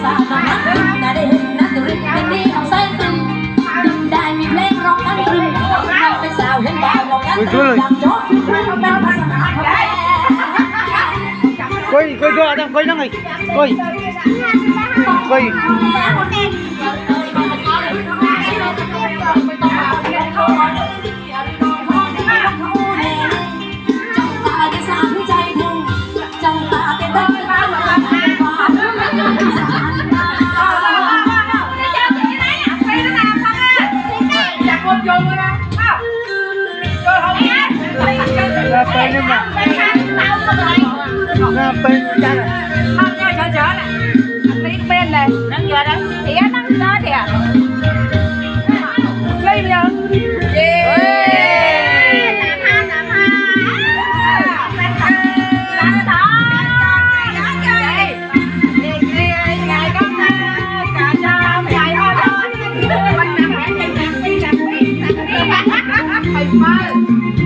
สาวน้ำดึงน่าได้เห็นนะตุริยินดีน้องใส่ตึงดึงได้มีเพลงร้องนั้นรึงน้องเป็นสาวเห็นดาวร้องนั้นตึงดังโจ๊กไม่ต้องเป็นภาษาไทยcoi coi cho đang coi nó này coi coi ngapain emang ngapain cara không nha chở nè đi bên này đang giờ đây thì đang đó thì à lên giờ Hãy subscribe